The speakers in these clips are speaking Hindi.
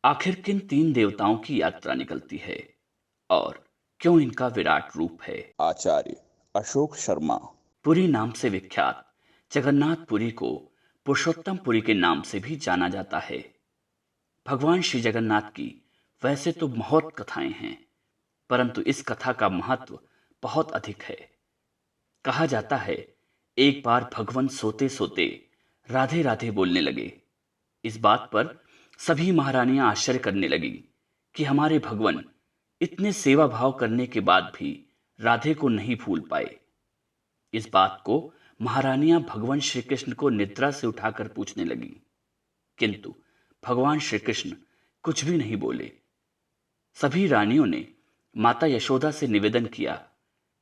आखिर किन तीन देवताओं की यात्रा निकलती है और क्यों इनका विराट रूप है? आचार्य अशोक शर्मा। पुरी नाम से विख्यात जगन्नाथपुरी को पुरुषोत्तमपुरी के नाम से भी जाना जाता है। भगवान श्री जगन्नाथ की वैसे तो बहुत कथाएं हैं, परंतु इस कथा का महत्व बहुत अधिक है। कहा जाता है, एक बार भगवान सोते सोते राधे राधे बोलने लगे। इस बात पर सभी महारानियां आश्चर्य करने लगी कि हमारे भगवान इतने सेवा भाव करने के बाद भी राधे को नहीं भूल पाए। इस बात को महारानियां भगवान श्री कृष्ण को निद्रा से उठाकर पूछने लगी, किंतु भगवान श्री कृष्ण कुछ भी नहीं बोले। सभी रानियों ने माता यशोदा से निवेदन किया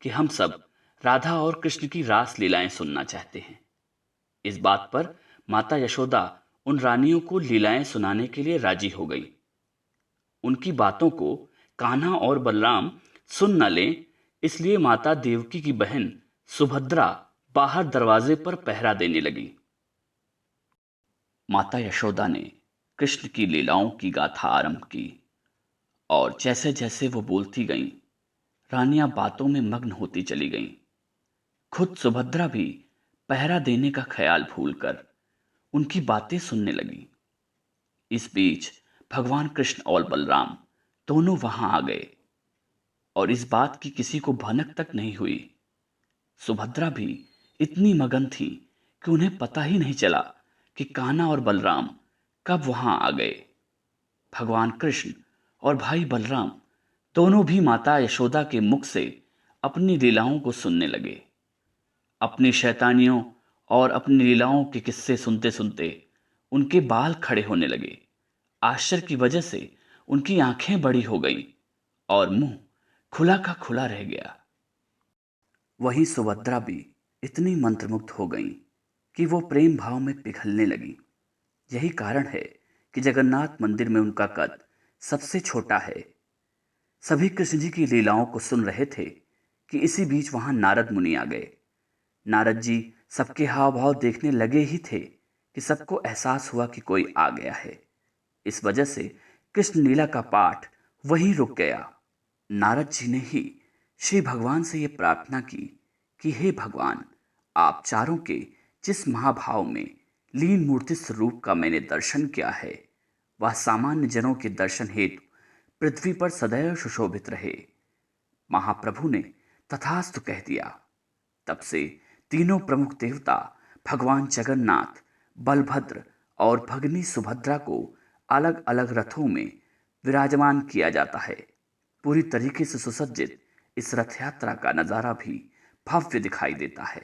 कि हम सब राधा और कृष्ण की रास लीलाएं सुनना चाहते हैं। इस बात पर माता यशोदा उन रानियों को लीलाएं सुनाने के लिए राजी हो गई। उनकी बातों को कान्हा और बलराम सुन न लें, इसलिए माता देवकी की बहन सुभद्रा बाहर दरवाजे पर पहरा देने लगी। माता यशोदा ने कृष्ण की लीलाओं की गाथा आरंभ की और जैसे जैसे वो बोलती गईं, रानियां बातों में मग्न होती चली गईं। खुद सुभद्रा भी पहरा देने का ख्याल भूलकर उनकी बातें सुनने लगी। इस बीच भगवान कृष्ण और बलराम दोनों वहां आ गए और इस बात की किसी को भनक तक नहीं हुई। सुभद्रा भी इतनी मगन थी कि उन्हें पता ही नहीं चला कि कान्हा और बलराम कब वहां आ गए। भगवान कृष्ण और भाई बलराम दोनों भी माता यशोदा के मुख से अपनी लीलाओं को सुनने लगे। अपनी शैतानियों और अपनी लीलाओं के किस्से सुनते सुनते उनके बाल खड़े होने लगे। आश्चर्य की वजह से उनकी आंखें बड़ी हो गईं और मुंह खुला का खुला रह गया। वहीं सुभद्रा भी इतनी मंत्रमुग्ध हो गईं कि वो प्रेम भाव में पिघलने लगी। यही कारण है कि जगन्नाथ मंदिर में उनका कद सबसे छोटा है। सभी कृष्ण जी की लीलाओं को सुन रहे थे कि इसी बीच वहां नारद मुनि आ गए। नारद जी सबके हाव भाव देखने लगे ही थे कि सबको एहसास हुआ कि कोई आ गया है। इस वजह से कृष्ण लीला का पाठ वहीं रुक गया। नारद जी ने ही श्री भगवान से ये प्रार्थना की कि हे भगवान, आप चारों के जिस महाभाव में लीन मूर्ति स्वरूप का मैंने दर्शन किया है, वह सामान्य जनों के दर्शन हेतु पृथ्वी पर सदैव सुशोभित रहे। महाप्रभु ने तथास्तु कह दिया। तब से तीनों प्रमुख देवता भगवान जगन्नाथ, बलभद्र और भगनी सुभद्रा को अलग अलग रथों में विराजमान किया जाता है। पूरी तरीके से सुसज्जित इस रथ यात्रा का नजारा भी भव्य दिखाई देता है।